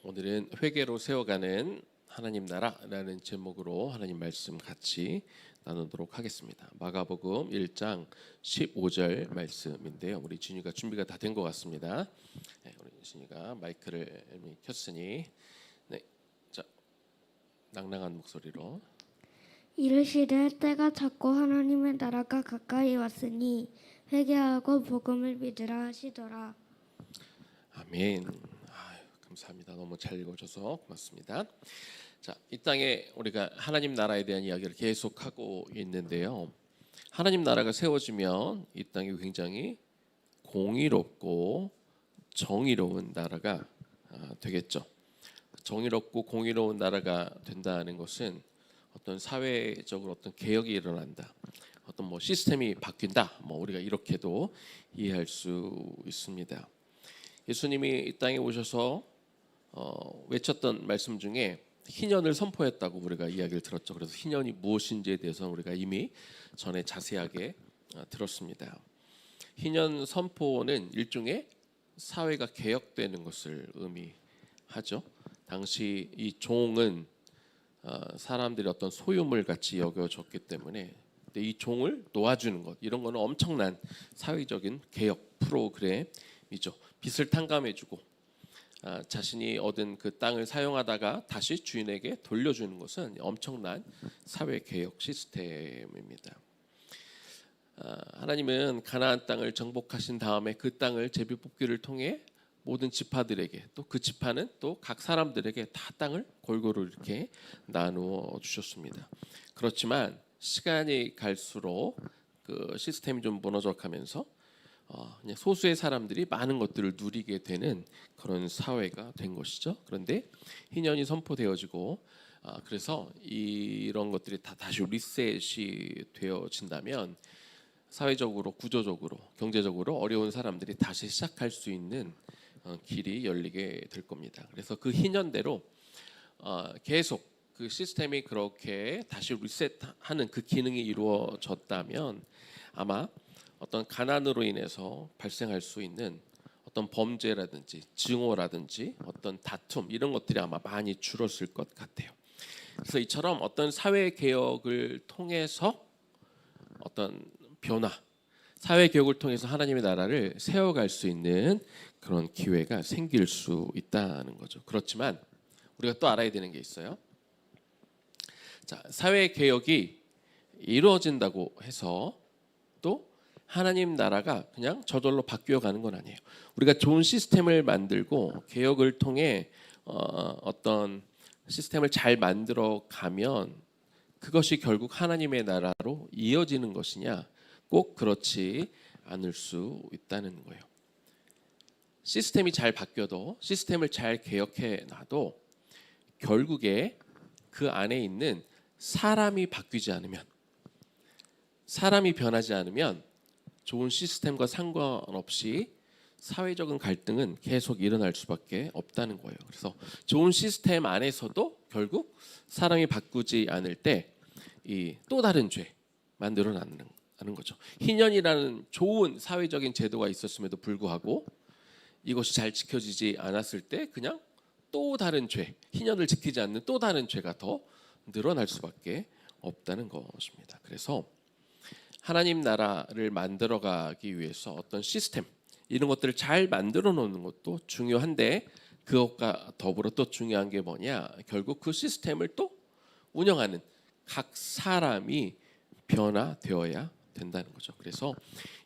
오늘은 회개로 세워가는 하나님 나라라는 제목으로 하나님 말씀 같이 나누도록 하겠습니다. 마가복음 1장 15절 말씀인데요. 우리 진이가 준비가 다 된 것 같습니다. 우리 진이가 마이크를 켰으니 자, 낭낭한 목소리로 이르시되 때가 찼고 하나님의 나라가 가까이 왔으니 회개하고 복음을 믿으라 하시더라. 아멘. 감사합니다. 너무 잘 읽어줘서 고맙습니다. 자, 이 땅에 우리가 하나님 나라에 대한 이야기를 계속하고 있는데요. 하나님 나라가 세워지면 이 땅이 굉장히 공의롭고 정의로운 나라가 되겠죠. 정의롭고 공의로운 나라가 된다는 것은 어떤 사회적으로 어떤 개혁이 일어난다, 어떤 시스템이 바뀐다, 우리가 이렇게도 이해할 수 있습니다. 예수님이 이 땅에 오셔서 외쳤던 말씀 중에 희년을 선포했다고 우리가 이야기를 들었죠. 그래서 희년이 무엇인지에 대해서 우리가 이미 전에 자세하게 들었습니다. 희년 선포는 일종의 사회가 개혁되는 것을 의미하죠. 당시 이 종은 사람들이 어떤 소유물 같이 여겨졌기 때문에 이 종을 놓아주는 것, 이런 거는 엄청난 사회적인 개혁 프로그램이죠. 빚을 탕감해주고 자신이 얻은 그 땅을 사용하다가 다시 주인에게 돌려주는 것은 엄청난 사회개혁 시스템입니다. 하나님은 가나안 땅을 정복하신 다음에 그 땅을 제비뽑기를 통해 모든 지파들에게, 또 그 지파는 또 각 사람들에게 다 땅을 골고루 이렇게 나누어 주셨습니다. 그렇지만 시간이 갈수록 그 시스템이 좀 무너져가면서 그냥 소수의 사람들이 많은 것들을 누리게 되는 그런 사회가 된 것이죠. 그런데 희년이 선포되어지고 그래서 이런 것들이 다 다시 리셋이 되어진다면 사회적으로, 구조적으로, 경제적으로 어려운 사람들이 다시 시작할 수 있는 길이 열리게 될 겁니다. 그래서 그 희년대로 계속 그 시스템이 그렇게 다시 리셋하는 그 기능이 이루어졌다면 아마 어떤 가난으로 인해서 발생할 수 있는 어떤 범죄라든지 증오라든지 어떤 다툼, 이런 것들이 아마 많이 줄었을 것 같아요. 그래서 이처럼 어떤 사회 개혁을 통해서 어떤 변화, 사회 개혁을 통해서 하나님의 나라를 세워갈 수 있는 그런 기회가 생길 수 있다는 거죠. 그렇지만 우리가 또 알아야 되는 게 있어요. 자, 사회 개혁이 이루어진다고 해서 또 하나님 나라가 그냥 저절로 바뀌어가는 건 아니에요. 우리가 좋은 시스템을 만들고 개혁을 통해 어떤 시스템을 잘 만들어 가면 그것이 결국 하나님의 나라로 이어지는 것이냐, 꼭 그렇지 않을 수 있다는 거예요. 시스템이 잘 바뀌어도, 시스템을 잘 개혁해 놔도 결국에 그 안에 있는 사람이 바뀌지 않으면, 사람이 변하지 않으면 좋은 시스템과 상관없이 사회적인 갈등은 계속 일어날 수밖에 없다는 거예요. 그래서 좋은 시스템 안에서도 결국 사람이 바꾸지 않을 때 이 또 다른 죄 만들어나는 거죠. 희년이라는 좋은 사회적인 제도가 있었음에도 불구하고 이것이 잘 지켜지지 않았을 때 그냥 또 다른 죄, 희년을 지키지 않는 또 다른 죄가 더 늘어날 수밖에 없다는 것입니다. 그래서 하나님 나라를 만들어가기 위해서 어떤 시스템, 이런 것들을 잘 만들어 놓는 것도 중요한데, 그것과 더불어 또 중요한 게 뭐냐, 결국 그 시스템을 또 운영하는 각 사람이 변화되어야 된다는 거죠. 그래서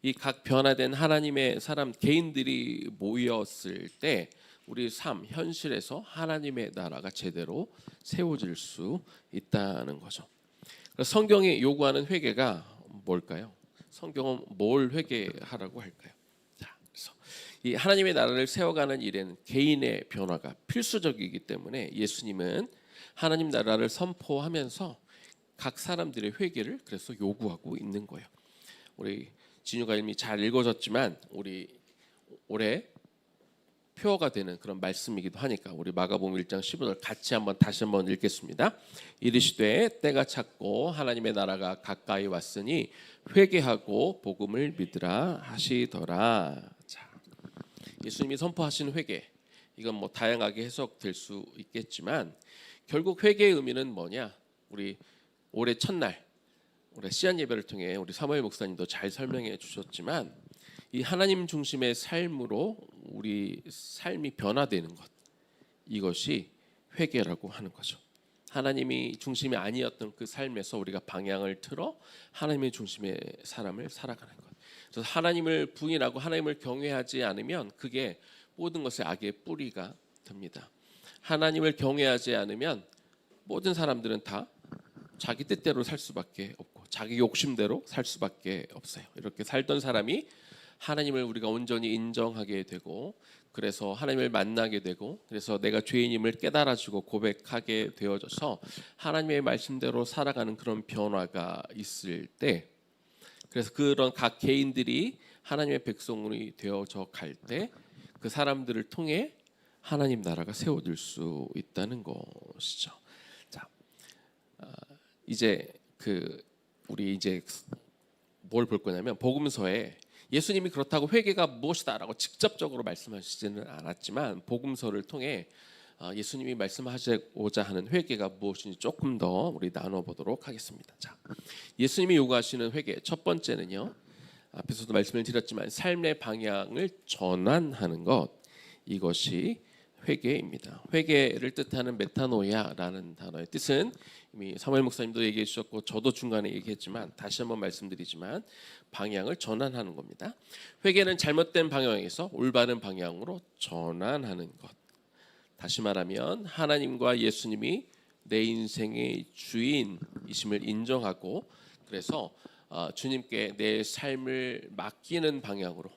이 각 변화된 하나님의 사람, 개인들이 모였을 때 우리 삶, 현실에서 하나님의 나라가 제대로 세워질 수 있다는 거죠. 그래서 성경이 요구하는 회개가 뭘까요? 성경은 뭘 회개하라고 할까요? 자, 그래서 이 하나님의 나라를 세워가는 일에는 개인의 변화가 필수적이기 때문에 예수님은 하나님 나라를 선포하면서 각 사람들의 회개를 그래서 요구하고 있는 거예요. 우리 진유가 이미 잘 읽어졌지만 우리 올해 표어가 되는 그런 말씀이기도 하니까 우리 마가복음 1장 15절 같이 다시 한번 읽겠습니다. 이르시되 때가 찼고 하나님의 나라가 가까이 왔으니 회개하고 복음을 믿으라 하시더라. 자, 예수님이 선포하신 회개, 이건 뭐 다양하게 해석될 수 있겠지만 결국 회개의 의미는 뭐냐? 우리 올해 첫날 올해 시안 예배를 통해 우리 사무엘 목사님도 잘 설명해 주셨지만 이 하나님 중심의 삶으로 우리 삶이 변화되는 것, 이것이 회개라고 하는 거죠. 하나님이 중심이 아니었던 그 삶에서 우리가 방향을 틀어 하나님의 중심의 사람을 살아가는 것. 그래서 하나님을 부인하고 하나님을 경외하지 않으면 그게 모든 것의 악의 뿌리가 됩니다. 하나님을 경외하지 않으면 모든 사람들은 다 자기 뜻대로 살 수밖에 없고 자기 욕심대로 살 수밖에 없어요. 이렇게 살던 사람이 하나님을 우리가 온전히 인정하게 되고 그래서 하나님을 만나게 되고 그래서 내가 죄인임을 깨달아지고 고백하게 되어져서 하나님의 말씀대로 살아가는 그런 변화가 있을 때, 그래서 그런 각 개인들이 하나님의 백성이 되어져 갈 때 그 사람들을 통해 하나님 나라가 세워질 수 있다는 것이죠. 자, 이제 우리 이제 뭘 볼 거냐면 복음서에 예수님이 그렇다고 회개가 무엇이다라고 직접적으로 말씀하시지는 않았지만 복음서를 통해 예수님이 말씀하시고자 하는 회개가 무엇인지 조금 더 우리 나눠보도록 하겠습니다. 자, 예수님이 요구하시는 회개 첫 번째는요. 앞에서도 말씀을 드렸지만 삶의 방향을 전환하는 것, 이것이 회개입니다. 회개를 뜻하는 메타노이아라는 단어의 뜻은 이미 사무엘 목사님도 얘기해 주셨고 저도 중간에 얘기했지만 다시 한번 말씀드리지만 방향을 전환하는 겁니다. 회개는 잘못된 방향에서 올바른 방향으로 전환하는 것. 다시 말하면 하나님과 예수님이 내 인생의 주인이심을 인정하고 그래서 주님께 내 삶을 맡기는 방향으로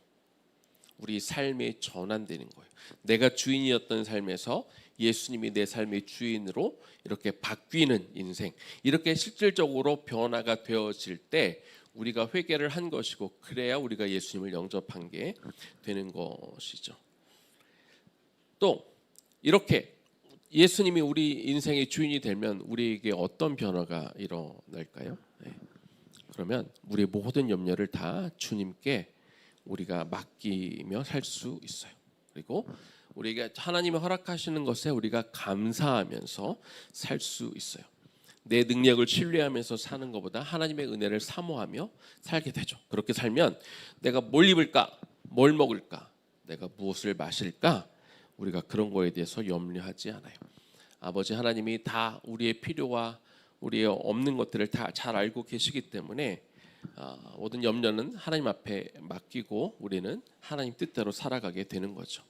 우리 삶이 전환되는 거예요. 내가 주인이었던 삶에서 예수님이 내 삶의 주인으로 이렇게 바뀌는 인생, 이렇게 실질적으로 변화가 되어질 때 우리가 회개를 한 것이고 그래야 우리가 예수님을 영접한 게 되는 것이죠. 또 이렇게 예수님이 우리 인생의 주인이 되면 우리에게 어떤 변화가 일어날까요? 네. 그러면 우리의 모든 염려를 다 주님께 우리가 맡기며 살 수 있어요. 그리고 우리가 하나님이 허락하시는 것에 우리가 감사하면서 살 수 있어요. 내 능력을 신뢰하면서 사는 것보다 하나님의 은혜를 사모하며 살게 되죠. 그렇게 살면 내가 뭘 입을까? 뭘 먹을까? 내가 무엇을 마실까? 우리가 그런 거에 대해서 염려하지 않아요. 아버지 하나님이 다 우리의 필요와 우리의 없는 것들을 다 잘 알고 계시기 때문에 모든 염려는 하나님 앞에 맡기고 우리는 하나님 뜻대로 살아가게 되는 거죠.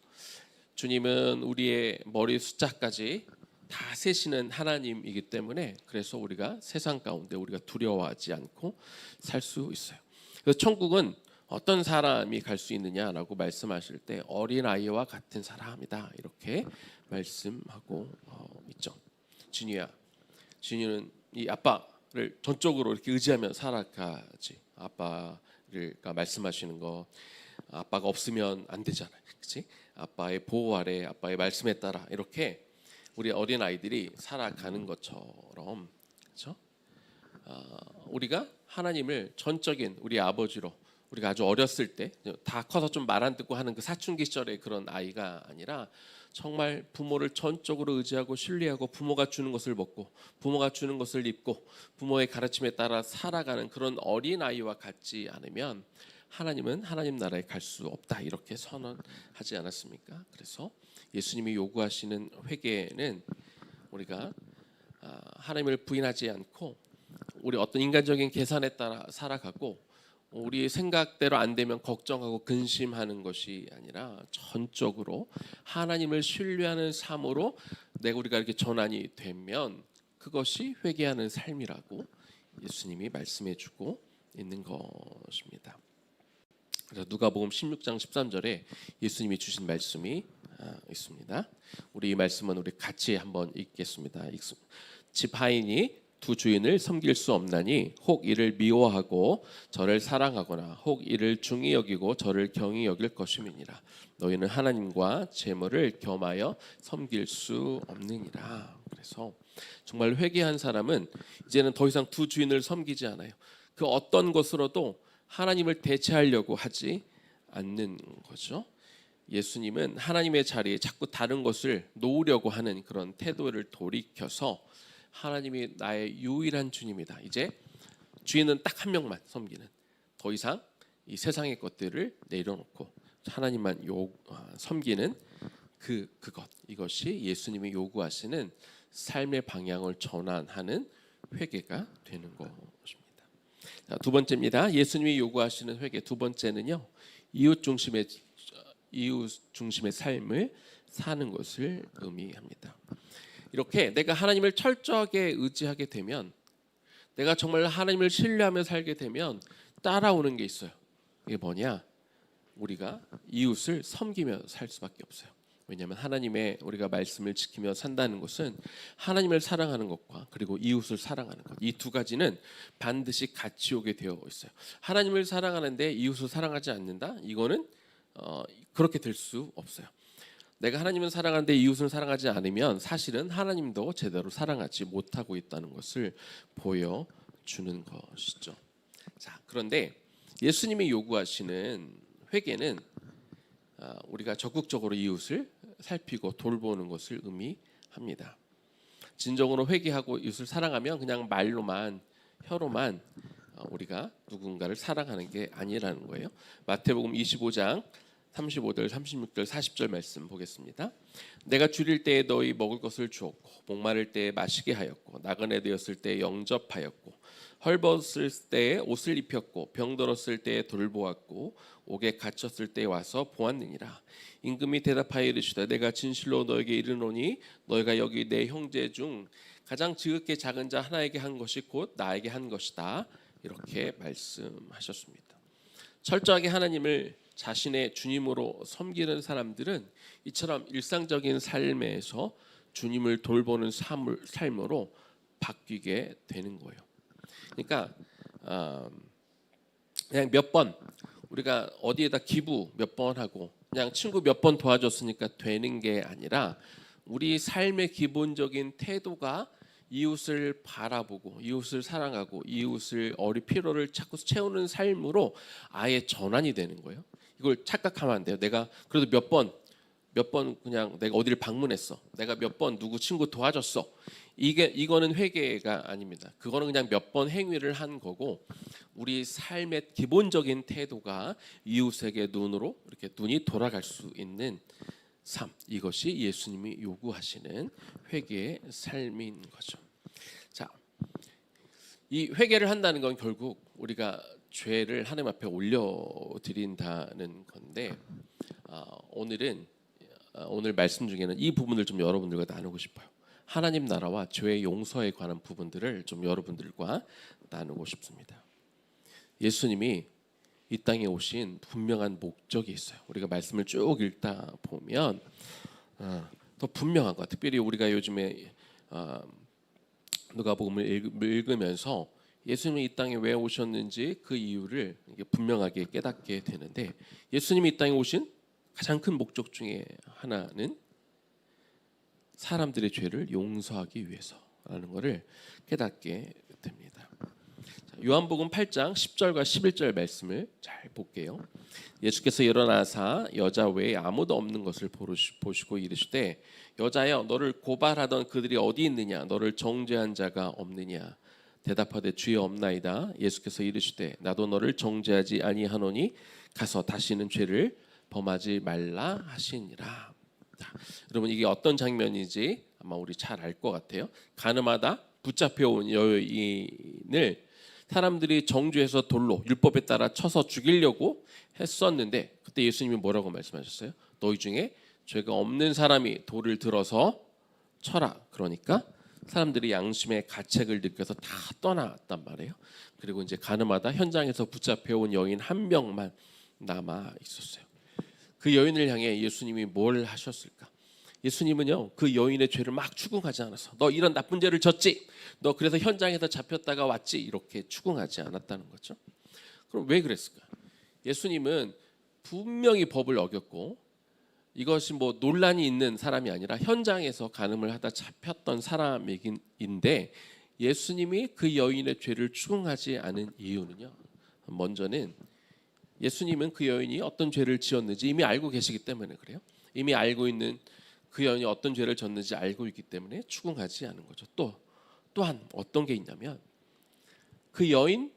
주님은 우리의 머리 숫자까지 다 세시는 하나님이기 때문에 그래서 우리가 세상 가운데 우리가 두려워하지 않고 살 수 있어요. 그래서 천국은 어떤 사람이 갈 수 있느냐라고 말씀하실 때 어린아이와 같은 사람이다 이렇게 말씀하고 있죠. 진유야, 진유는 이 아빠를 전적으로 이렇게 의지하며 살아가지. 아빠가 말씀하시는 거 아빠가 없으면 안 되잖아요. 그렇지? 아빠의 보호 아래 아빠의 말씀에 따라 이렇게 우리 어린 아이들이 살아가는 것처럼 그렇죠? 우리가 하나님을 전적인 우리 아버지로 우리가 아주 어렸을 때 다 커서 좀 말 안 듣고 하는 그 사춘기 시절의 그런 아이가 아니라 정말 부모를 전적으로 의지하고 신뢰하고 부모가 주는 것을 먹고 부모가 주는 것을 입고 부모의 가르침에 따라 살아가는 그런 어린 아이와 같지 않으면 하나님은 하나님 나라에 갈 수 없다 이렇게 선언하지 않았습니까? 그래서 예수님이 요구하시는 회개는 우리가 하나님을 부인하지 않고 우리 어떤 인간적인 계산에 따라 살아가고 우리 생각대로 안 되면 걱정하고 근심하는 것이 아니라 전적으로 하나님을 신뢰하는 삶으로 우리가 이렇게 전환이 되면 그것이 회개하는 삶이라고 예수님이 말씀해주고 있는 것입니다. 그래서 누가복음 16장 13절에 예수님이 주신 말씀이 있습니다. 우리 이 말씀은 우리 같이 한번 읽겠습니다. 집 하인이 두 주인을 섬길 수 없나니 혹 이를 미워하고 저를 사랑하거나 혹 이를 중히 여기고 저를 경히 여길 것임이니라. 너희는 하나님과 재물을 겸하여 섬길 수 없느니라. 그래서 정말 회개한 사람은 이제는 더 이상 두 주인을 섬기지 않아요. 그 어떤 것으로도 하나님을 대체하려고 하지 않는 거죠. 예수님은 하나님의 자리에 자꾸 다른 것을 놓으려고 하는 그런 태도를 돌이켜서 하나님이 나의 유일한 주님이다. 이제 주인은 딱 한 명만 섬기는, 더 이상 이 세상의 것들을 내려놓고 하나님만 섬기는 그것, 이것이 예수님이 요구하시는 삶의 방향을 전환하는 회개가 되는 것입니다. 자, 두 번째입니다. 예수님이 요구하시는 회개 두 번째는요, 이웃 중심의 삶을 사는 것을 의미합니다. 이렇게 내가 하나님을 철저하게 의지하게 되면, 내가 정말 하나님을 신뢰하며 살게 되면 따라오는 게 있어요. 이게 뭐냐? 우리가 이웃을 섬기며 살 수밖에 없어요. 왜냐하면 하나님의 우리가 말씀을 지키며 산다는 것은 하나님을 사랑하는 것과 그리고 이웃을 사랑하는 것, 이 두 가지는 반드시 같이 오게 되어 있어요. 하나님을 사랑하는데 이웃을 사랑하지 않는다? 이거는 그렇게 될 수 없어요. 내가 하나님을 사랑하는데 이웃을 사랑하지 않으면 사실은 하나님도 제대로 사랑하지 못하고 있다는 것을 보여주는 것이죠. 자, 그런데 예수님이 요구하시는 회개는 우리가 적극적으로 이웃을 살피고 돌보는 것을 의미합니다. 진정으로 회개하고 이웃을 사랑하면 그냥 말로만, 혀로만 우리가 누군가를 사랑하는 게 아니라는 거예요. 마태복음 25장 35절, 36절, 40절 말씀 보겠습니다. 내가 줄일 때에 너희 먹을 것을 주었고, 목마를 때에 마시게 하였고, 나그네 되었을 때에 영접하였고, 헐벗을 때에 옷을 입혔고, 병들었을 때에 돌보았고, 옥에 갇혔을 때에 와서 보았느니라. 임금이 대답하여 이르시되 내가 진실로 너에게 이르노니 너희가 여기 내 형제 중 가장 지극히 작은 자 하나에게 한 것이 곧 나에게 한 것이다. 이렇게 말씀하셨습니다. 철저하게 하나님을 자신의 주님으로 섬기는 사람들은 이처럼 일상적인 삶에서 주님을 돌보는 삶으로 바뀌게 되는 거예요. 그러니까 그냥 몇 번 우리가 어디에다 기부 몇 번 하고 그냥 친구 몇 번 도와줬으니까 되는 게 아니라 우리 삶의 기본적인 태도가 이웃을 바라보고 이웃을 사랑하고 이웃을 필요를 자꾸 채우는 삶으로 아예 전환이 되는 거예요. 이걸 착각하면 안 돼요. 내가 그래도 몇 번 그냥 내가 어디를 방문했어. 내가 몇 번 누구 친구 도와줬어. 이거는 회개가 아닙니다. 그거는 그냥 몇 번 행위를 한 거고, 우리 삶의 기본적인 태도가 이웃에게 이렇게 눈이 돌아갈 수 있는 삶, 이것이 예수님이 요구하시는 회개의 삶인 거죠. 자, 이 회개를 한다는 건 결국 우리가 죄를 하나님 앞에 올려드린다는 건데, 오늘 말씀 중에는 이 부분을 좀 여러분들과 나누고 싶어요. 하나님 나라와 죄의 용서에 관한 부분들을 좀 여러분들과 나누고 싶습니다. 예수님이 이 땅에 오신 분명한 목적이 있어요. 우리가 말씀을 쭉 읽다 보면 더 분명한 것. 특별히 우리가 요즘에 누가복음을 읽으면서 예수님이 이 땅에 왜 오셨는지 그 이유를 분명하게 깨닫게 되는데, 예수님이 이 땅에 오신 가장 큰 목적 중에 하나는 사람들의 죄를 용서하기 위해서라는 것을 깨닫게 됩니다. 요한복음 8장 10절과 11절 말씀을 잘 볼게요. 예수께서 일어나사 여자 외에 아무도 없는 것을 보시고 이르시되 여자여 너를 고발하던 그들이 어디 있느냐? 너를 정죄한 자가 없느냐? 대답하되 주여 없나이다. 예수께서 이르시되 나도 너를 정죄하지 아니하노니 가서 다시는 죄를 범하지 말라 하시니라. 자, 여러분 이게 어떤 장면인지 아마 우리 잘 알 것 같아요. 가늠하다 붙잡혀온 여인을 사람들이 정죄해서 돌로 율법에 따라 쳐서 죽이려고 했었는데, 그때 예수님이 뭐라고 말씀하셨어요? 너희 중에 죄가 없는 사람이 돌을 들어서 쳐라. 그러니까 사람들이 양심의 가책을 느껴서 다 떠났단 말이에요. 그리고 이제 가늠하다 현장에서 붙잡혀온 여인 한 명만 남아 있었어요. 그 여인을 향해 예수님이 뭘 하셨을까? 예수님은요 그 여인의 죄를 막 추궁하지 않았어. 너 이런 나쁜 죄를 졌지? 너 그래서 현장에서 잡혔다가 왔지? 이렇게 추궁하지 않았다는 거죠. 그럼 왜 그랬을까? 예수님은 분명히 법을 어겼고, 이것이 뭐 논란이 있는 사람이 아니라 현장에서 간음을 하다 잡혔던 사람인데, 예수님이 그 여인의 죄를 추궁하지 않은 이유는요, 먼저는 예수님은 그 여인이 어떤 죄를 지었는지 이미 알고 계시기 때문에 그래요. 이미 알고 있는 그 여인이 어떤 죄를 졌는지 알고 있기 때문에 추궁하지 않은 거죠. 또한 어떤 게 있냐면 그 여인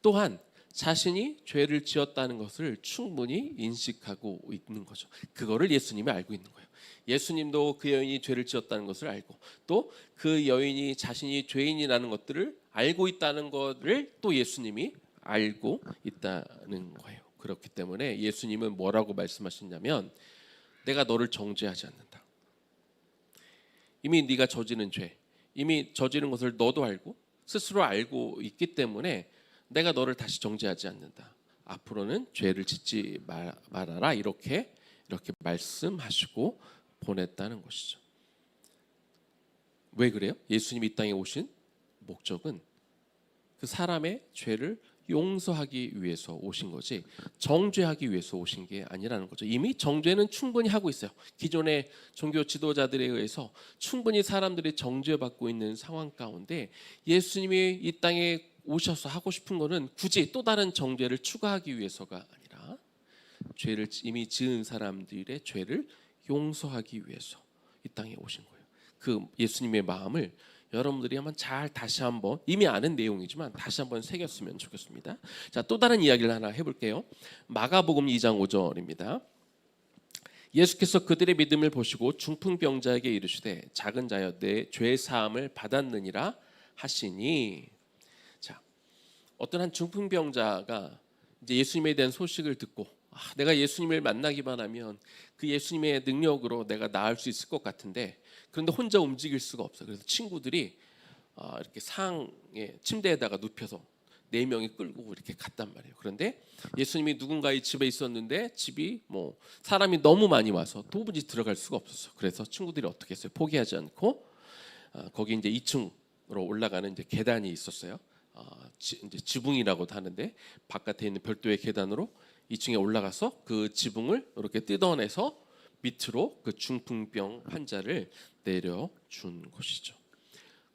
또한 자신이 죄를 지었다는 것을 충분히 인식하고 있는 거죠. 그거를 예수님이 알고 있는 거예요. 예수님도 그 여인이 죄를 지었다는 것을 알고 또 그 여인이 자신이 죄인이라는 것들을 알고 있다는 것을 또 예수님이 알고 있다는 거예요. 그렇기 때문에 예수님은 뭐라고 말씀하셨냐면 내가 너를 정죄하지 않는다. 이미 네가 저지른 죄, 이미 저지른 것을 너도 알고 스스로 알고 있기 때문에 내가 너를 다시 정죄하지 않는다. 앞으로는 죄를 짓지 말아라. 이렇게 말씀하시고 보냈다는 것이죠. 왜 그래요? 예수님이 이 땅에 오신 목적은 그 사람의 죄를 용서하기 위해서 오신 거지 정죄하기 위해서 오신 게 아니라는 거죠. 이미 정죄는 충분히 하고 있어요. 기존의 종교 지도자들에 의해서 충분히 사람들이 정죄받고 있는 상황 가운데 예수님이 이 땅에 오셔서 하고 싶은 거는 굳이 또 다른 정죄를 추가하기 위해서가 아니라 죄를 이미 지은 사람들의 죄를 용서하기 위해서 이 땅에 오신 거예요. 그 예수님의 마음을 여러분들이 한번 잘 다시 한번 이미 아는 내용이지만 다시 한번 새겼으면 좋겠습니다. 자, 또 다른 이야기를 하나 해볼게요. 마가복음 2장 5절입니다. 예수께서 그들의 믿음을 보시고 중풍병자에게 이르시되 작은 자여 내 죄 사함을 받았느니라 하시니. 자, 어떤 한 중풍병자가 이제 예수님에 대한 소식을 듣고 내가 예수님을 만나기만 하면 그 예수님의 능력으로 내가 나을 수 있을 것 같은데 그런데 혼자 움직일 수가 없어요. 그래서 친구들이 이렇게 상에 침대에다가 눕혀서 4명이 끌고 이렇게 갔단 말이에요. 그런데 예수님이 누군가의 집에 있었는데 집이 뭐 사람이 너무 많이 와서 도무지 들어갈 수가 없었어요. 그래서 친구들이 어떻게 했어요? 포기하지 않고 거기 이제 2층으로 올라가는 이제 계단이 있었어요. 이제 지붕이라고도 하는데 바깥에 있는 별도의 계단으로 2층에 올라가서 그 지붕을 이렇게 뜯어내서 밑으로 그 중풍병 환자를 내려준 것이죠.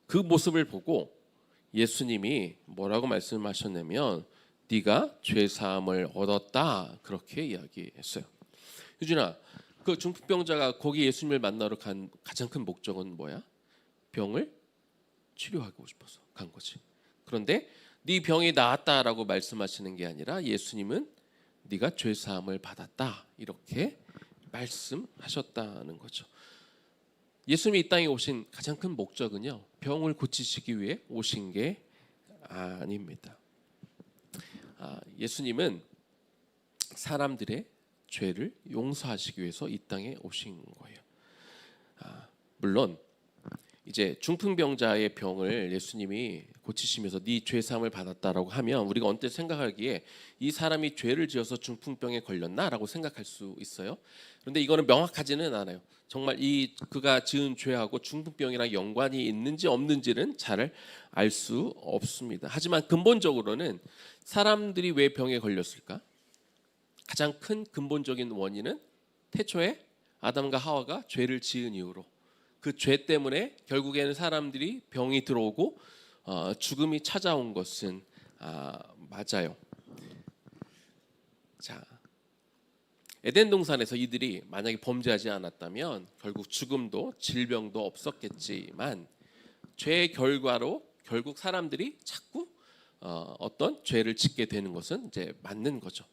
그 모습을 보고 예수님이 뭐라고 말씀하셨냐면 네가 죄 사함을 얻었다 그렇게 이야기했어요. 유진아, 그 중풍병자가 거기 예수님을 만나러 간 가장 큰 목적은 뭐야? 병을 치료하고 싶어서 간 거지. 그런데 네 병이 나았다라고 말씀하시는 게 아니라 예수님은 네가 죄 사함을 받았다 이렇게 말씀하셨다는 거죠. 예수님이 이 땅에 오신 가장 큰 목적은요, 병을 고치시기 위해 오신 게 아닙니다. 예수님은 사람들의 죄를 용서하시기 위해서 이 땅에 오신 거예요. 물론 이제 중풍병자의 병을 예수님이 고치시면서 네 죄 사함을 받았다라고 하면 우리가 언뜻 생각하기에 이 사람이 죄를 지어서 중풍병에 걸렸나라고 생각할 수 있어요. 그런데 이거는 명확하지는 않아요. 정말 그가 지은 죄하고 중풍병이랑 연관이 있는지 없는지는 잘 알 수 없습니다. 하지만 근본적으로는 사람들이 왜 병에 걸렸을까? 가장 큰 근본적인 원인은 태초에 아담과 하와가 죄를 지은 이후로 그 죄 때문에 결국에는 사람들이 병이 들어오고 죽음이 찾아온 것은 맞아요. 자, 에덴 동산에서 이들이 만약에 범죄하지 않았다면 결국 죽음도 질병도 없었겠지만 죄의 결과로 결국 사람들이 자꾸 어떤 죄를 짓게 되는 것은 이제 맞는 거죠.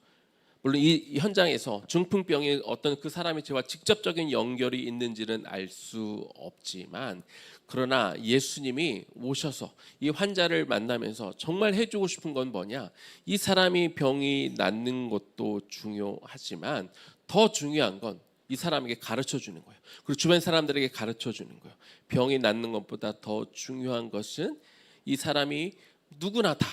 물론 이 현장에서 중풍병이 어떤 그 사람의 죄와 직접적인 연결이 있는지는 알 수 없지만 그러나 예수님이 오셔서 이 환자를 만나면서 정말 해주고 싶은 건 뭐냐? 이 사람이 병이 낫는 것도 중요하지만 더 중요한 건 이 사람에게 가르쳐 주는 거예요. 그리고 주변 사람들에게 가르쳐 주는 거예요. 병이 낫는 것보다 더 중요한 것은 이 사람이 누구나 다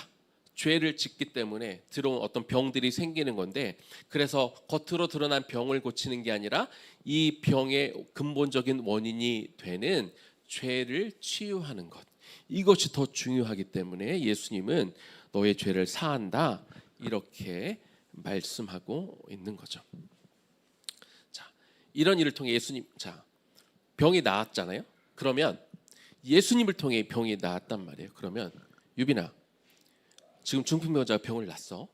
죄를 짓기 때문에 들어온 어떤 병들이 생기는 건데 그래서 겉으로 드러난 병을 고치는 게 아니라 이 병의 근본적인 원인이 되는 죄를 치유하는 것, 이것이 더 중요하기 때문에 예수님은 너의 죄를 사한다 이렇게 말씀하고 있는 거죠. 자, 이런 일을 통해 예수님, 병이 나았잖아요. 그러면 예수님을 통해 병이 나았단 말이에요. 그러면 유빈아, 지금 중풍병자가 병을 났어.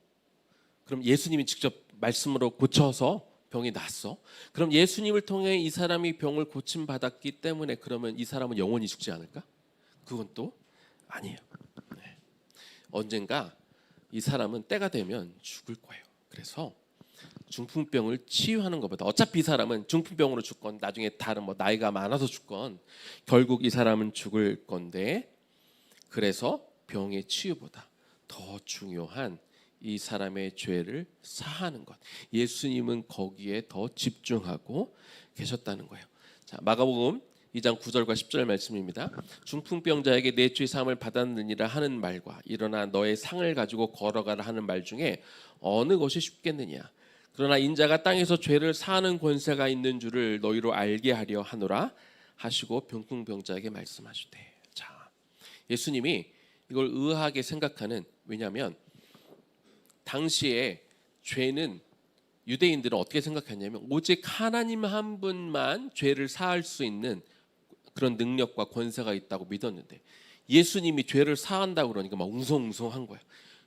그럼 예수님이 직접 말씀으로 고쳐서 병이 났어. 그럼 예수님을 통해 이 사람이 병을 고침 받았기 때문에 그러면 이 사람은 영원히 죽지 않을까? 그건 또 아니에요. 네. 언젠가 이 사람은 때가 되면 죽을 거예요. 그래서 중풍병을 치유하는 것보다 어차피 이 사람은 중풍병으로 죽건 나중에 다른 뭐 나이가 많아서 죽건 결국 이 사람은 죽을 건데, 그래서 병의 치유보다 더 중요한 이 사람의 죄를 사하는 것, 예수님은 거기에 더 집중하고 계셨다는 거예요. 자, 마가복음 2장 9절과 10절 말씀입니다. 중풍병자에게 내 죄 사함을 받았느니라 하는 말과 일어나 너의 상을 가지고 걸어가라 하는 말 중에 어느 것이 쉽겠느냐? 그러나 인자가 땅에서 죄를 사하는 권세가 있는 줄을 너희로 알게 하려 하노라 하시고 중풍병자에게 말씀하시되. 자, 예수님이 이걸 의아하게 생각하는, 왜냐하면 당시에 죄는 유대인들은 어떻게 생각했냐면 오직 하나님 한 분만 죄를 사할 수 있는 그런 능력과 권세가 있다고 믿었는데, 예수님이 죄를 사한다고 그러니까 막 웅성웅성한 거야.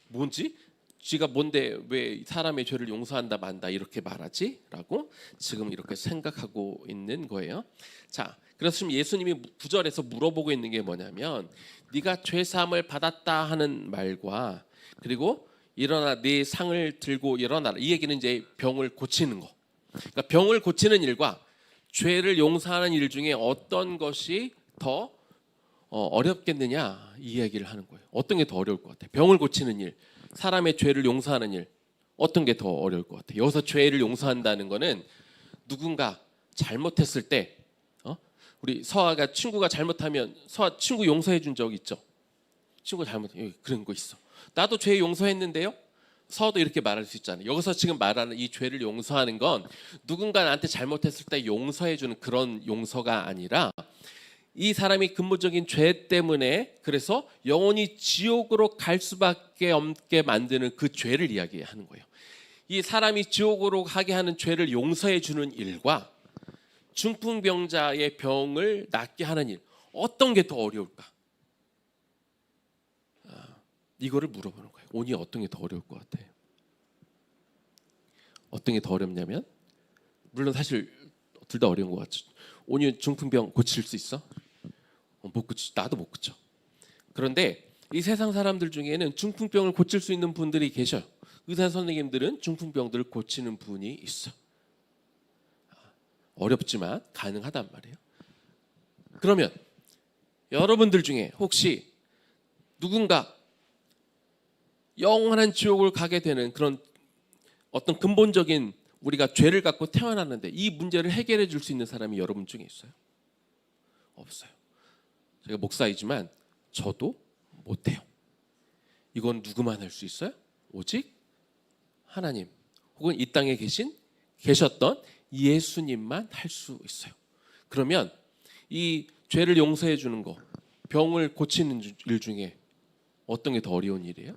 뭔지? 쥐가 뭔데 왜 사람의 죄를 용서한다 만다 이렇게 말하지? 라고 지금 이렇게 생각하고 있는 거예요. 자, 그래서 지금 예수님이 9절에서 물어보고 있는 게 뭐냐면, 네가 죄 사함을 받았다 하는 말과 그리고 일어나 네 상을 들고 일어나라, 이 얘기는 이제 병을 고치는 거. 그러니까 병을 고치는 일과 죄를 용서하는 일 중에 어떤 것이 더 어렵겠느냐, 이 얘기를 하는 거예요. 어떤 게 더 어려울 것 같아요? 병을 고치는 일, 사람의 죄를 용서하는 일, 어떤 게 더 어려울 것 같아요? 여기서 죄를 용서한다는 거는 누군가 잘못했을 때, 우리 서아가 친구가 잘못하면 서아 친구 용서해 준 적 있죠? 친구 잘못해 그런 거 있어. 나도 죄 용서했는데요. 서도 이렇게 말할 수 있잖아요. 여기서 지금 말하는 이 죄를 용서하는 건 누군가 나한테 잘못했을 때 용서해 주는 그런 용서가 아니라, 이 사람이 근본적인 죄 때문에 그래서 영원히 지옥으로 갈 수밖에 없게 만드는 그 죄를 이야기하는 거예요. 이 사람이 지옥으로 가게 하는 죄를 용서해 주는 일과 중풍병자의 병을 낫게 하는 일, 어떤 게 더 어려울까? 이거를 물어보는 거예요. 오니 어떤 게 더 어려울 것 같아요? 어떤 게 더 어렵냐면, 물론 사실 둘 다 어려운 것 같죠. 오니 중풍병 고칠 수 있어? 못 고치, 나도 못 고쳐. 그런데 이 세상 사람들 중에는 중풍병을 고칠 수 있는 분들이 계셔요. 의사 선생님들은 중풍병들을 고치는 분이 있어. 어렵지만 가능하단 말이에요. 그러면 여러분들 중에 혹시 누군가 영원한 지옥을 가게 되는 그런 어떤 근본적인, 우리가 죄를 갖고 태어났는데 이 문제를 해결해 줄 수 있는 사람이 여러분 중에 있어요? 없어요. 제가 목사이지만 저도 못해요. 이건 누구만 할 수 있어요? 오직 하나님, 혹은 이 땅에 계셨던 예수님만 할 수 있어요. 그러면 이 죄를 용서해 주는 거, 병을 고치는 일 중에 어떤 게 더 어려운 일이에요?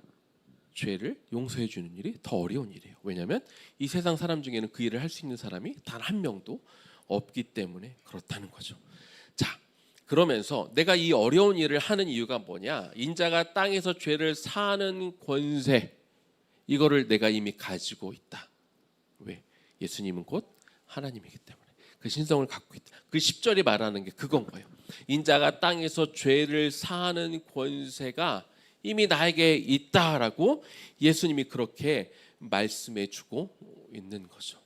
죄를 용서해 주는 일이 더 어려운 일이에요. 왜냐하면 이 세상 사람 중에는 그 일을 할 수 있는 사람이 단 한 명도 없기 때문에 그렇다는 거죠. 자, 그러면서 내가 이 어려운 일을 하는 이유가 뭐냐? 인자가 땅에서 죄를 사하는 권세, 이거를 내가 이미 가지고 있다. 왜? 예수님은 곧 하나님이기 때문에 그 신성을 갖고 있다. 그 10절이 말하는 게 그건 거예요. 인자가 땅에서 죄를 사하는 권세가 이미 나에게 있다라고 예수님이 그렇게 말씀해 주고 있는 거죠.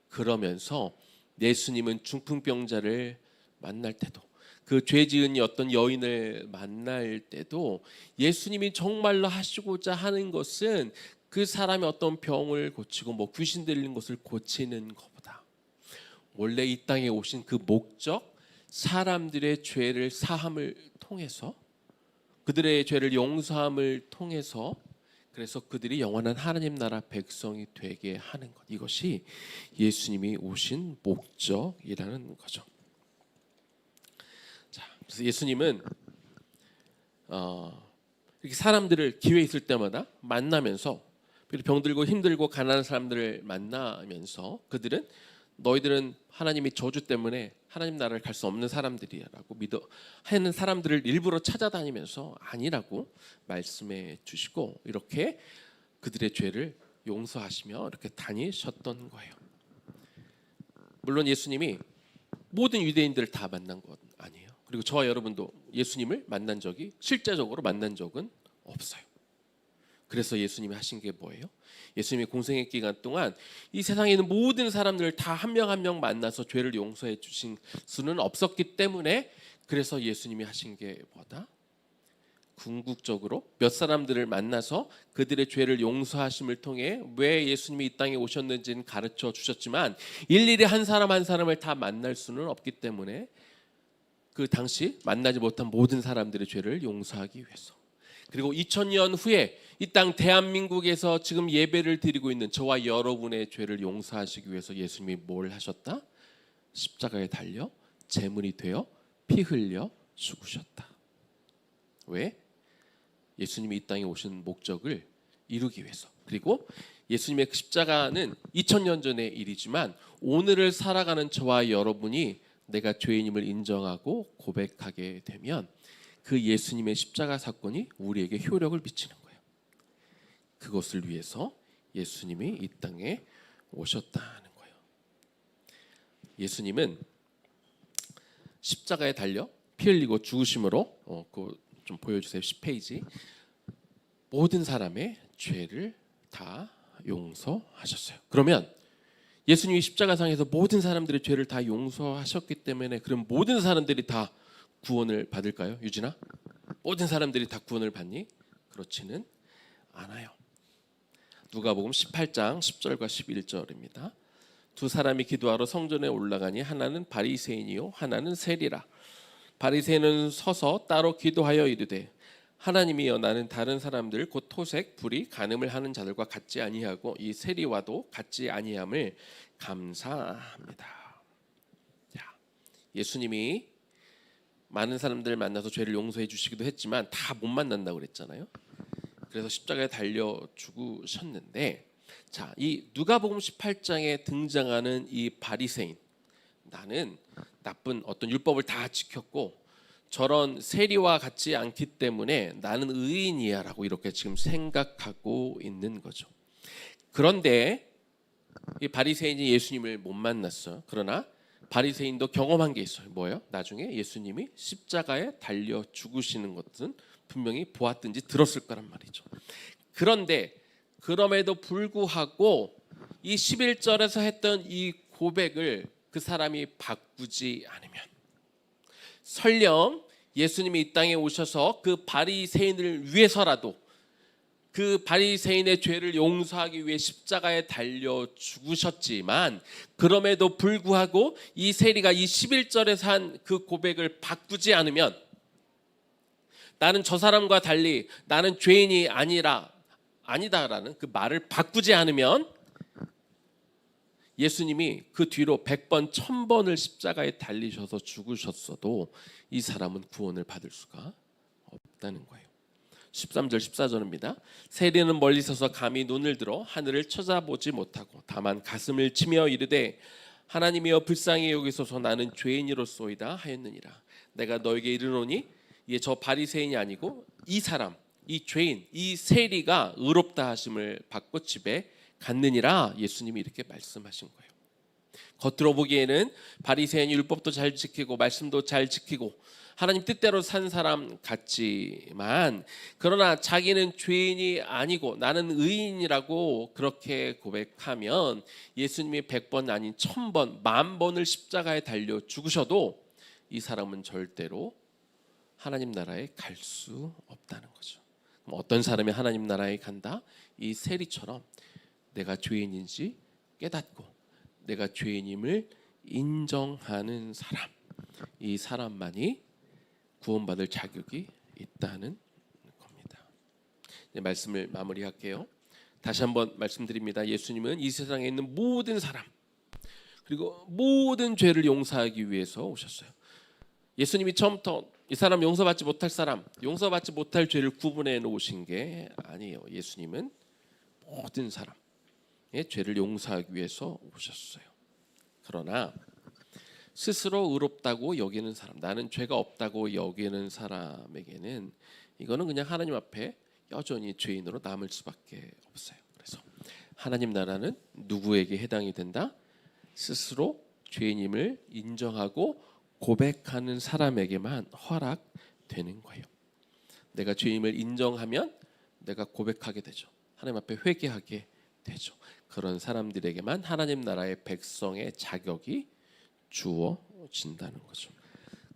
그러면서 예수님은 중풍병자를 만날 때도, 그 죄 지은 어떤 여인을 만날 때도 예수님이 정말로 하시고자 하는 것은 그 사람의 어떤 병을 고치고 뭐 귀신 들린 것을 고치는 것보다 원래 이 땅에 오신 그 목적, 사람들의 죄를 사함을 통해서, 그들의 죄를 용서함을 통해서, 그래서 그들이 영원한 하나님 나라 백성이 되게 하는 것, 이것이 예수님이 오신 목적이라는 거죠. 자, 그래서 예수님은 이렇게 사람들을 기회 있을 때마다 만나면서, 병들고 힘들고 가난한 사람들을 만나면서 그들은 너희들은 하나님의 저주 때문에 하나님 나라를 갈 수 없는 사람들이야라고 믿어 하는 사람들을 일부러 찾아다니면서 아니라고 말씀해 주시고, 이렇게 그들의 죄를 용서하시며 이렇게 다니셨던 거예요. 물론 예수님이 모든 유대인들을 다 만난 건 아니에요. 그리고 저와 여러분도 예수님을 만난 적이 실제적으로 만난 적은 없어요. 그래서 예수님이 하신 게 뭐예요? 예수님이 공생의 기간 동안 이 세상에 있는 모든 사람들을 다 한 명 한 명 만나서 죄를 용서해 주신 수는 없었기 때문에 그래서 예수님이 하신 게 뭐다? 궁극적으로 몇 사람들을 만나서 그들의 죄를 용서하심을 통해 왜 예수님이 이 땅에 오셨는지는 가르쳐 주셨지만 일일이 한 사람 한 사람을 다 만날 수는 없기 때문에 그 당시 만나지 못한 모든 사람들의 죄를 용서하기 위해서, 그리고 2000년 후에 이 땅 대한민국에서 지금 예배를 드리고 있는 저와 여러분의 죄를 용서하시기 위해서 예수님이 뭘 하셨다? 십자가에 달려 제물이 되어 피 흘려 죽으셨다. 왜? 예수님이 이 땅에 오신 목적을 이루기 위해서. 그리고 예수님의 그 십자가는 2000년 전의 일이지만 오늘을 살아가는 저와 여러분이 내가 죄인임을 인정하고 고백하게 되면 그 예수님의 십자가 사건이 우리에게 효력을 미치는 거예요. 그것을 위해서 예수님이 이 땅에 오셨다는 거예요. 예수님은 십자가에 달려 피 흘리고 죽으심으로 그거 좀 보여주세요. 10페이지. 모든 사람의 죄를 다 용서하셨어요. 그러면 예수님이 십자가상에서 모든 사람들의 죄를 다 용서하셨기 때문에 그럼 모든 사람들이 다 구원을 받을까요? 유진아? 모든 사람들이 다 구원을 받니? 그렇지는 않아요. 누가복음 18장 10절과 11절입니다. 두 사람이 기도하러 성전에 올라가니 하나는 바리새인이요 하나는 세리라. 바리새인은 서서 따로 기도하여 이르되 하나님이여 나는 다른 사람들 곧 토색, 불의, 간음을 하는 자들과 같지 아니하고 이 세리와도 같지 아니함을 감사합니다. 자, 예수님이 많은 사람들 만나서 죄를 용서해 주시기도 했지만 다 못 만난다고 그랬잖아요. 그래서 십자가에 달려 죽으셨는데, 자, 이 누가복음 18장에 등장하는 이 바리새인, 나는 나쁜 어떤 율법을 다 지켰고 저런 세리와 같지 않기 때문에 나는 의인이야라고 이렇게 지금 생각하고 있는 거죠. 그런데 이 바리새인이 예수님을 못 만났어요. 그러나 바리새인도 경험한 게 있어요. 뭐예요? 나중에 예수님이 십자가에 달려 죽으시는 것은 분명히 보았든지 들었을 거란 말이죠. 그런데 그럼에도 불구하고 이 11절에서 했던 이 고백을 그 사람이 바꾸지 않으면, 설령 예수님이 이 땅에 오셔서 그 바리새인을 위해서라도 그 바리새인의 죄를 용서하기 위해 십자가에 달려 죽으셨지만 그럼에도 불구하고 이 세리가 이 11절에서 한 그 고백을 바꾸지 않으면, 나는 저 사람과 달리 나는 죄인이 아니다라는 그 말을 바꾸지 않으면 예수님이 그 뒤로 100번 1000번을 십자가에 달리셔서 죽으셨어도 이 사람은 구원을 받을 수가 없다는 거예요. 13절 14절입니다. 세리는 멀리 서서 감히 눈을 들어 하늘을 쳐다보지 못하고 다만 가슴을 치며 이르되 하나님이여 불쌍히 여기소서 나는 죄인이로소이다 하였느니라. 내가 너에게 이르노니 이게 저 바리새인이 아니고 이 사람, 이 죄인, 이 세리가 의롭다 하심을 받고 집에 갔느니라. 예수님이 이렇게 말씀하신 거예요. 겉으로 보기에는 바리새인이 율법도 잘 지키고 말씀도 잘 지키고 하나님 뜻대로 산 사람 같지만, 그러나 자기는 죄인이 아니고 나는 의인이라고 그렇게 고백하면 예수님이 100번 아닌 1000번, 10,000번을 십자가에 달려 죽으셔도 이 사람은 절대로 하나님 나라에 갈 수 없다는 거죠. 그럼 어떤 사람이 하나님 나라에 간다? 이 세리처럼 내가 죄인인지 깨닫고 내가 죄인임을 인정하는 사람, 이 사람만이 구원받을 자격이 있다는 겁니다. 네, 말씀을 마무리할게요. 다시 한번 말씀드립니다. 예수님은 이 세상에 있는 모든 사람 그리고 모든 죄를 용서하기 위해서 오셨어요. 예수님이 처음부터 이 사람 용서받지 못할 사람, 용서받지 못할 죄를 구분해 놓으신 게 아니에요. 예수님은 모든 사람의 죄를 용서하기 위해서 오셨어요. 그러나 스스로 의롭다고 여기는 사람, 나는 죄가 없다고 여기는 사람에게는 이거는 그냥 하나님 앞에 여전히 죄인으로 남을 수밖에 없어요. 그래서 하나님 나라는 누구에게 해당이 된다? 스스로 죄인임을 인정하고 고백하는 사람에게만 허락되는 거예요. 내가 죄인임을 인정하면 내가 고백하게 되죠. 하나님 앞에 회개하게 되죠. 그런 사람들에게만 하나님 나라의 백성의 자격이 주어진다는 거죠.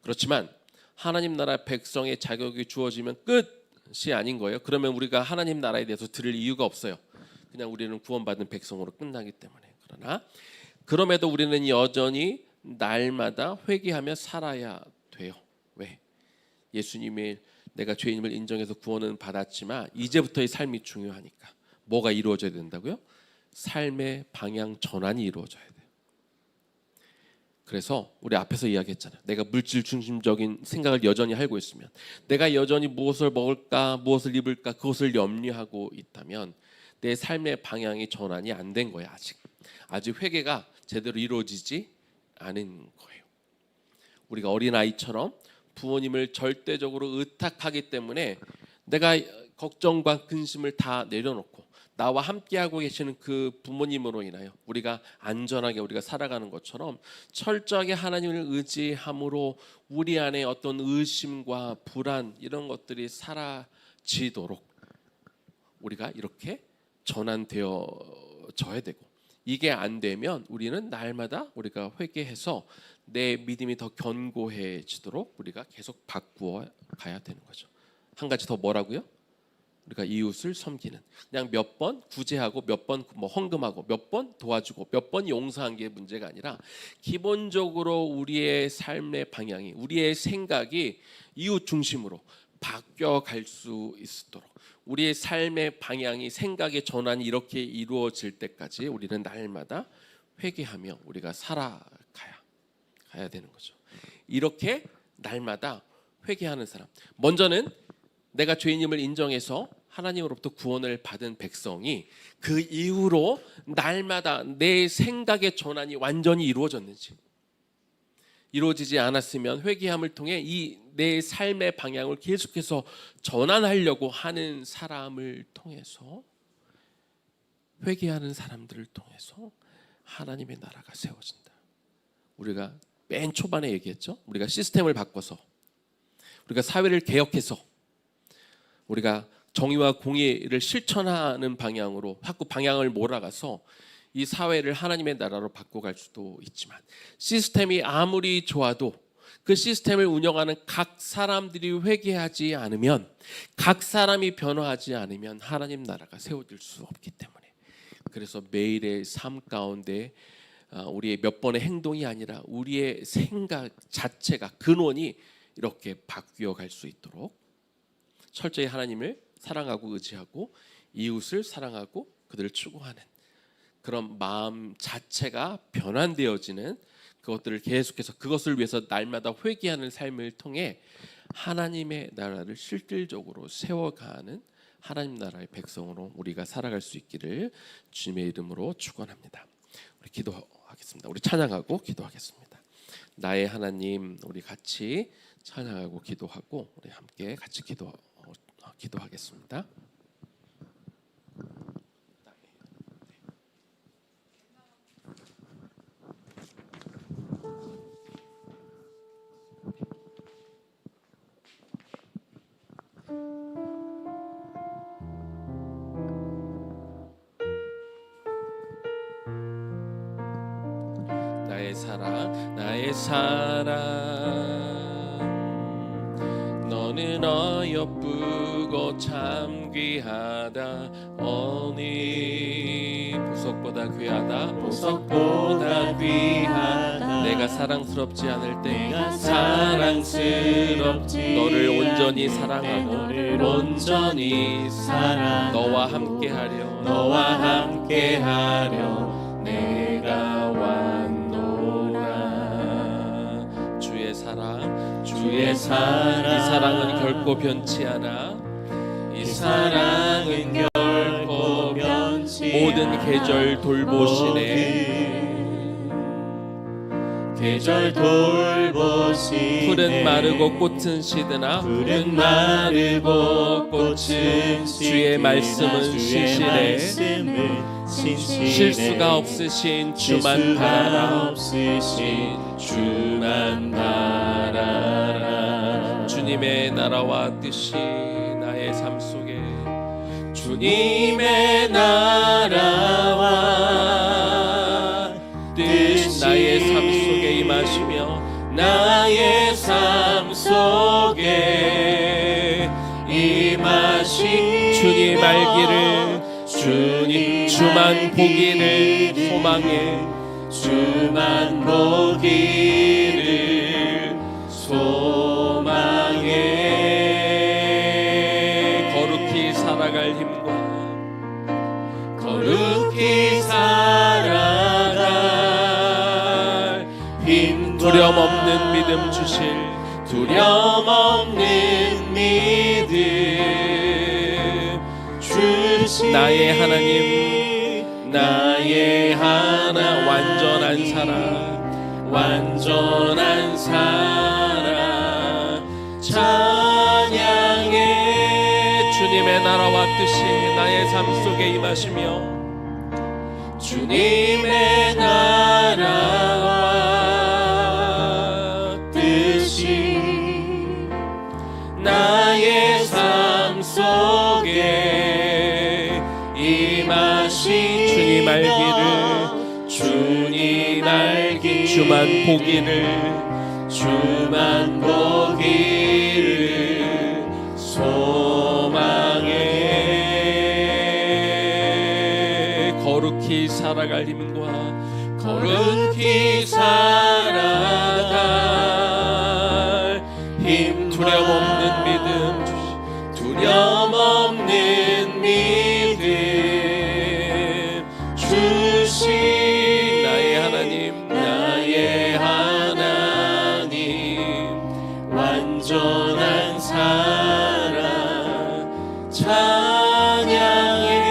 그렇지만 하나님 나라 백성의 자격이 주어지면 끝이 아닌 거예요. 그러면 우리가 하나님 나라에 대해서 들을 이유가 없어요. 그냥 우리는 구원받은 백성으로 끝나기 때문에. 그러나 그럼에도 우리는 여전히 날마다 회개하며 살아야 돼요. 왜? 예수님이 내가 죄인임을 인정해서 구원은 받았지만 이제부터의 삶이 중요하니까. 뭐가 이루어져야 된다고요? 삶의 방향 전환이 이루어져야 돼요. 그래서 우리 앞에서 이야기했잖아요. 내가 물질 중심적인 생각을 여전히 하고 있으면, 내가 여전히 무엇을 먹을까, 무엇을 입을까 그것을 염려하고 있다면 내 삶의 방향이 전환이 안 된 거야. 아직 회개가 제대로 이루어지지 않은 거예요. 우리가 어린아이처럼 부모님을 절대적으로 의탁하기 때문에 내가 걱정과 근심을 다 내려놓고 나와 함께하고 계시는 그 부모님으로 인하여 우리가 안전하게 우리가 살아가는 것처럼 철저하게 하나님을 의지함으로 우리 안에 어떤 의심과 불안 이런 것들이 사라지도록 우리가 이렇게 전환되어져야 되고, 이게 안 되면 우리는 날마다 우리가 회개해서 내 믿음이 더 견고해지도록 우리가 계속 바꾸어 가야 되는 거죠. 한 가지 더 뭐라고요? 우리가 이웃을 섬기는, 그냥 몇 번 구제하고 몇 번 헌금하고 몇 번 도와주고 몇 번 용서한 게 문제가 아니라 기본적으로 우리의 삶의 방향이, 우리의 생각이 이웃 중심으로 바뀌어 갈 수 있도록 우리의 삶의 방향이, 생각의 전환이 이렇게 이루어질 때까지 우리는 날마다 회개하며 우리가 살아가야 되는 거죠. 이렇게 날마다 회개하는 사람, 먼저는 내가 죄인임을 인정해서 하나님으로부터 구원을 받은 백성이 그 이후로 날마다 내 생각의 전환이 완전히 이루어졌는지, 이루어지지 않았으면 회개함을 통해 이 내 삶의 방향을 계속해서 전환하려고 하는 사람을 통해서, 회개하는 사람들을 통해서 하나님의 나라가 세워진다. 우리가 맨 초반에 얘기했죠. 우리가 시스템을 바꿔서, 우리가 사회를 개혁해서, 우리가 정의와 공의를 실천하는 방향으로 자꾸 방향을 몰아가서 이 사회를 하나님의 나라로 바꿔갈 수도 있지만, 시스템이 아무리 좋아도 그 시스템을 운영하는 각 사람들이 회개하지 않으면, 각 사람이 변화하지 않으면 하나님 나라가 세워질 수 없기 때문에, 그래서 매일의 삶 가운데 우리의 몇 번의 행동이 아니라 우리의 생각 자체가, 근원이 이렇게 바뀌어 갈 수 있도록 철저히 하나님을 사랑하고 의지하고 이웃을 사랑하고 그들을 추구하는 그런 마음 자체가 변환되어지는, 그것들을 계속해서 그것을 위해서 날마다 회개하는 삶을 통해 하나님의 나라를 실질적으로 세워가는 하나님 나라의 백성으로 우리가 살아갈 수 있기를 주님의 이름으로 축원합니다. 우리 기도하겠습니다. 우리 찬양하고 기도하겠습니다. 나의 하나님, 우리 같이 찬양하고 기도하고 우리 함께 같이 기도하겠습니다. 나의 사랑 너는 어여쁘고 참 귀하다. 어니 보석보다 귀하다. 내가 사랑스럽지 않을 때 내가 사랑스럽지 너를 온전히 사랑하고 너와 함께하려 내가 왔노라. 주의 사랑 이 사랑은 결코 변치 않아. 이 사랑은 결코 변치 않아. 모든 계절 돌보시네. 풀은 마르고 꽃은 시드나 주의 말씀은 신실해. 실수가 없으신 주만 바라라. 주만 바라라. 주님의 나라와 뜻이 나의 삶 속에, 주님의 나라와 뜻이 나의 삶 속에 임하시며, 나의 삶 속에 임하신 주님 알기를, 주님 주만 보기를 소망해, 주만 보기를 소망해. 거룩히 살아갈 힘과, 거룩히 살아갈 힘, 두려움 없는 믿음 주실, 두려움 없는 믿음 주실 나의 하나님, 나의 하나 완전한 사랑, 완전한 사랑 찬양해. 주님의 나라와 뜻이 나의 삶 속에 임하시며, 주님의 나라와 뜻이 나의 삶 속에 임하신 주님 알기를, 주님 알기를, 주만 보기를, 주만 보기를 소망해. 거룩히 살아갈 힘과, 거룩히 살아갈 힘, 두려움 없는 믿음 주시, 두려움 없는 믿음 주신 나의 하나님, 나의 하나님 완전한 사랑 찬양해.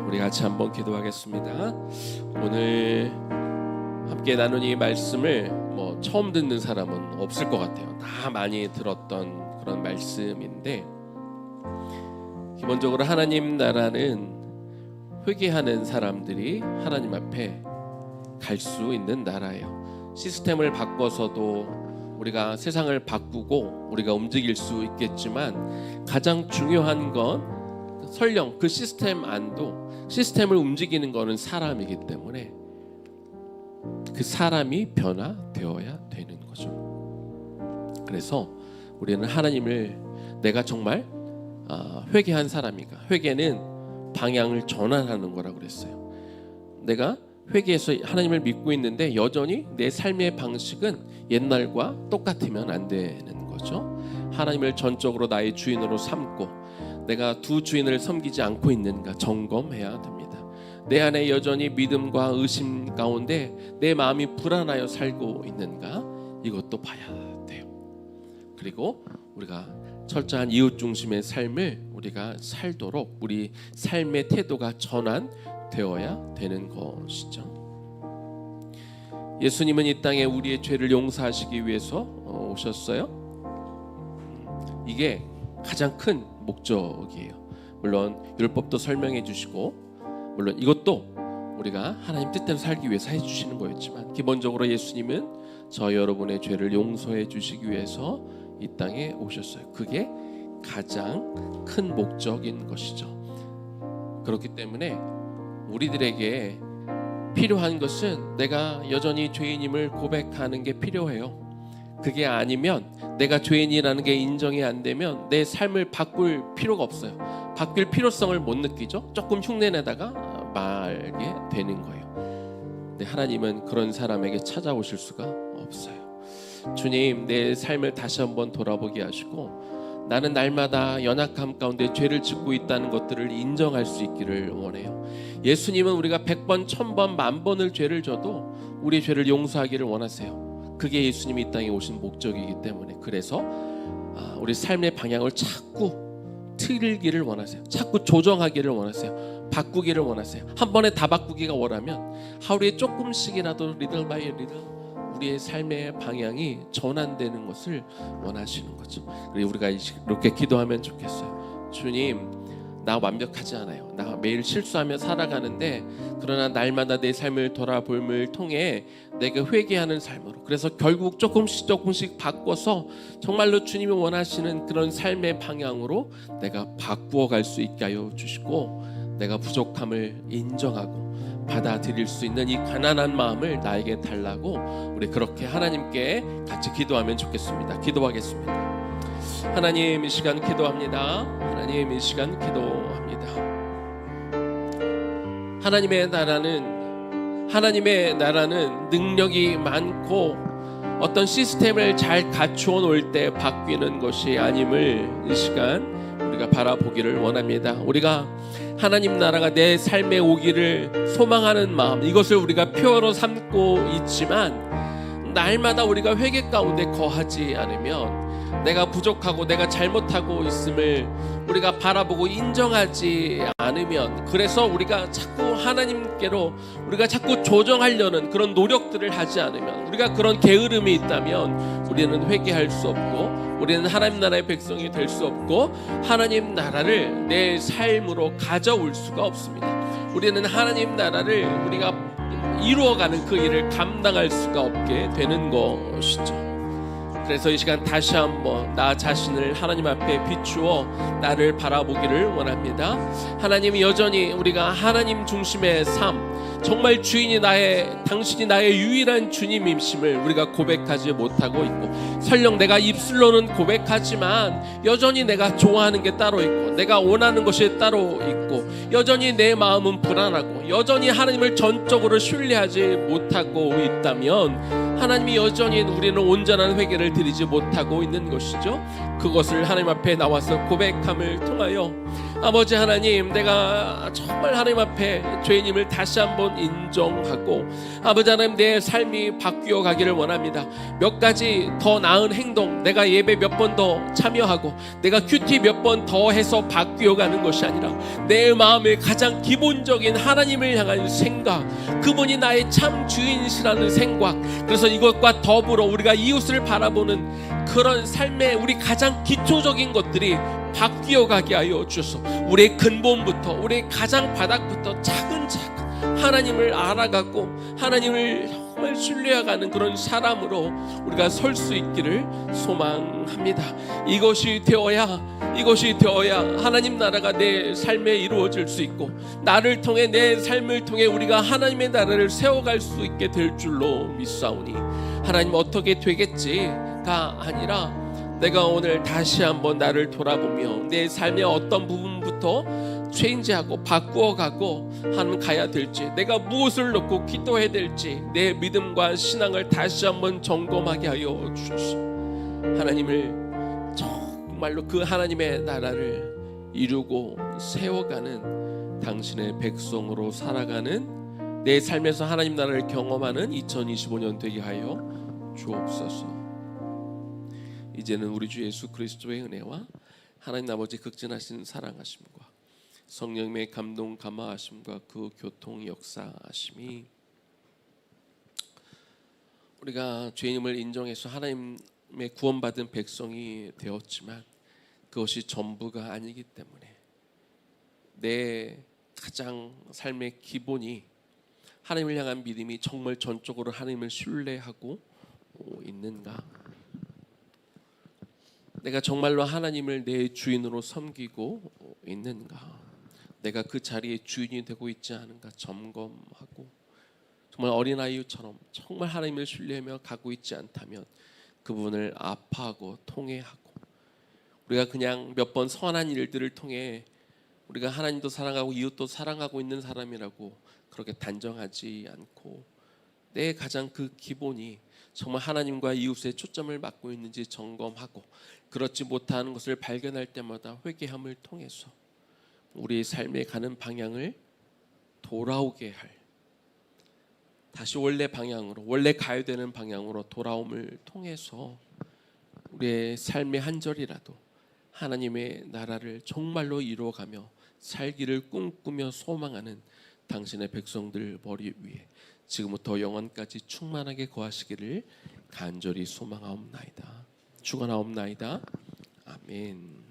우리 같이 한번 기도하겠습니다. 오늘 함께 나눈 이 말씀을 처음 듣는 사람은 없을 것 같아요. 다 많이 들었던 그런 말씀인데, 기본적으로 하나님 나라는 회개하는 사람들이 하나님 앞에 갈 수 있는 나라예요. 시스템을 바꿔서도 우리가 세상을 바꾸고 우리가 움직일 수 있겠지만, 가장 중요한 건 설령 그 시스템 안도, 시스템을 움직이는 거는 사람이기 때문에 그 사람이 변화되어야 되는 거죠. 그래서 우리는 하나님을, 내가 정말 회개한 사람인가? 회개는 방향을 전환하는 거라고 그랬어요. 내가 회개해서 하나님을 믿고 있는데 여전히 내 삶의 방식은 옛날과 똑같으면 안 되는 거죠. 하나님을 전적으로 나의 주인으로 삼고 내가 두 주인을 섬기지 않고 있는가 점검해야 됩니다. 내 안에 여전히 믿음과 의심 가운데 내 마음이 불안하여 살고 있는가, 이것도 봐야 돼요. 그리고 우리가 철저한 이웃 중심의 삶을 우리가 살도록 우리 삶의 태도가 전환되어야 되는 것이죠. 예수님은 이 땅에 우리의 죄를 용서하시기 위해서 오셨어요. 이게 가장 큰 목적이에요. 물론 율법도 설명해 주시고, 물론 이것도 우리가 하나님 뜻대로 살기 위해서 해주시는 거였지만, 기본적으로 예수님은 저 여러분의 죄를 용서해 주시기 위해서 이 땅에 오셨어요. 그게 가장 큰 목적인 것이죠. 그렇기 때문에 우리들에게 필요한 것은 내가 여전히 죄인임을 고백하는 게 필요해요. 그게 아니면, 내가 죄인이라는 게 인정이 안 되면 내 삶을 바꿀 필요가 없어요. 바뀔 필요성을 못 느끼죠. 조금 흉내내다가 말게 되는 거예요. 근데 하나님은 그런 사람에게 찾아오실 수가 없어요. 주님, 내 삶을 다시 한번 돌아보게 하시고, 나는 날마다 연약함 가운데 죄를 짓고 있다는 것들을 인정할 수 있기를 원해요. 예수님은 우리가 100번, 1000번, 10,000번을 죄를 져도 우리의 죄를 용서하기를 원하세요. 그게 예수님이 이 땅에 오신 목적이기 때문에, 그래서 우리 삶의 방향을 자꾸 틀기를 원하세요. 자꾸 조정하기를 원하세요. 바꾸기를 원하세요. 한 번에 다 바꾸기가 원하면 하루에 조금씩이라도 리들 바이 리들 우리의 삶의 방향이 전환되는 것을 원하시는 거죠. 그리고 우리가 이렇게 기도하면 좋겠어요. 주님, 나 완벽하지 않아요. 나 매일 실수하며 살아가는데 그러나 날마다 내 삶을 돌아봄을 통해 내가 회개하는 삶으로, 그래서 결국 조금씩 바꿔서 정말로 주님이 원하시는 그런 삶의 방향으로 내가 바꾸어 갈 수 있게 하여 주시고, 내가 부족함을 인정하고 받아들일 수 있는 이 가난한 마음을 나에게 달라고 우리 그렇게 하나님께 같이 기도하면 좋겠습니다. 기도하겠습니다. 하나님, 이 시간 기도합니다. 하나님, 이 시간 기도합니다. 하나님의 나라는 능력이 많고 어떤 시스템을 잘 갖추어 놓을 때 바뀌는 것이 아님을 이 시간 우리가 바라보기를 원합니다. 우리가 하나님 나라가 내 삶에 오기를 소망하는 마음, 이것을 우리가 표어로 삼고 있지만 날마다 우리가 회개 가운데 거하지 않으면 내가 부족하고 내가 잘못하고 있음을 우리가 바라보고 인정하지 않으면, 그래서 우리가 자꾸 하나님께로 우리가 자꾸 조정하려는 그런 노력들을 하지 않으면, 우리가 그런 게으름이 있다면 우리는 회개할 수 없고 우리는 하나님 나라의 백성이 될 수 없고 하나님 나라를 내 삶으로 가져올 수가 없습니다. 우리는 하나님 나라를 우리가 이루어가는 그 일을 감당할 수가 없게 되는 것이죠. 그래서 이 시간 다시 한번 나 자신을 하나님 앞에 비추어 나를 바라보기를 원합니다. 하나님이 여전히 우리가 하나님 중심의 삶, 정말 당신이 나의 유일한 주님임심을 우리가 고백하지 못하고 있고, 설령 내가 입술로는 고백하지만 여전히 내가 좋아하는 게 따로 있고 내가 원하는 것이 따로 있고, 여전히 내 마음은 불안하고 여전히 하나님을 전적으로 신뢰하지 못하고 있다면 하나님이 여전히 우리는 온전한 회개를 드리지 못하고 있는 것이죠. 그것을 하나님 앞에 나와서 고백함을 통하여, 아버지 하나님, 내가 정말 하나님 앞에 죄인임을 다시 한번 인정하고 아버지 하나님, 내 삶이 바뀌어 가기를 원합니다. 몇 가지 더 나은 행동, 내가 예배 몇 번 더 참여하고 내가 큐티 몇 번 더 해서 바뀌어 가는 것이 아니라 내 마음의 가장 기본적인 하나님을 향한 생각, 그분이 나의 참 주인이시라는 생각, 그래서 이것과 더불어 우리가 이웃을 바라보는 그런 삶의 우리 가장 기초적인 것들이 바뀌어 가게 하여 주소서. 우리의 근본부터, 우리의 가장 바닥부터 차근차근 하나님을 알아가고 하나님을 정말 신뢰해가는 그런 사람으로 우리가 설 수 있기를 소망합니다. 이것이 되어야 하나님 나라가 내 삶에 이루어질 수 있고, 나를 통해, 내 삶을 통해 우리가 하나님의 나라를 세워갈 수 있게 될 줄로 믿사오니, 하나님 어떻게 되겠지가 아니라 내가 오늘 다시 한번 나를 돌아보며 내 삶의 어떤 부분부터 체인지하고 바꾸어가고 하나님 가야 될지, 내가 무엇을 놓고 기도해야 될지 내 믿음과 신앙을 다시 한번 점검하게 하여 주시옵소서. 하나님을 정말로 그 하나님의 나라를 이루고 세워가는 당신의 백성으로 살아가는, 내 삶에서 하나님 나라를 경험하는 2025년 되게 하여 주옵소서. 이제는 우리 주 예수 그리스도의 은혜와 하나님 아버지 극진하신 사랑하심과 성령님의 감동 감화하심과 그 교통 역사하심이, 우리가 죄인임을 인정해서 하나님의 구원받은 백성이 되었지만 그것이 전부가 아니기 때문에 내 가장 삶의 기본이 하나님을 향한 믿음이 정말 전적으로 하나님을 신뢰하고 있는가, 내가 정말로 하나님을 내 주인으로 섬기고 있는가, 내가 그 자리에 주인이 되고 있지 않은가 점검하고, 정말 어린아이처럼 정말 하나님을 신뢰하며 가고 있지 않다면 그 부분을 아파하고 통회하고, 우리가 그냥 몇 번 선한 일들을 통해 우리가 하나님도 사랑하고 이웃도 사랑하고 있는 사람이라고 그렇게 단정하지 않고, 내 가장 그 기본이 정말 하나님과 이웃의 초점을 맞고 있는지 점검하고, 그렇지 못하는 것을 발견할 때마다 회개함을 통해서 우리의 삶에 가는 방향을 돌아오게 할, 다시 원래 방향으로, 원래 가야 되는 방향으로 돌아옴을 통해서 우리의 삶의 한 절이라도 하나님의 나라를 정말로 이루어가며 살기를 꿈꾸며 소망하는 당신의 백성들 머리 위에 지금부터 영원까지 충만하게 거하시기를 간절히 소망하옵나이다. 축원하옵나이다. 아멘.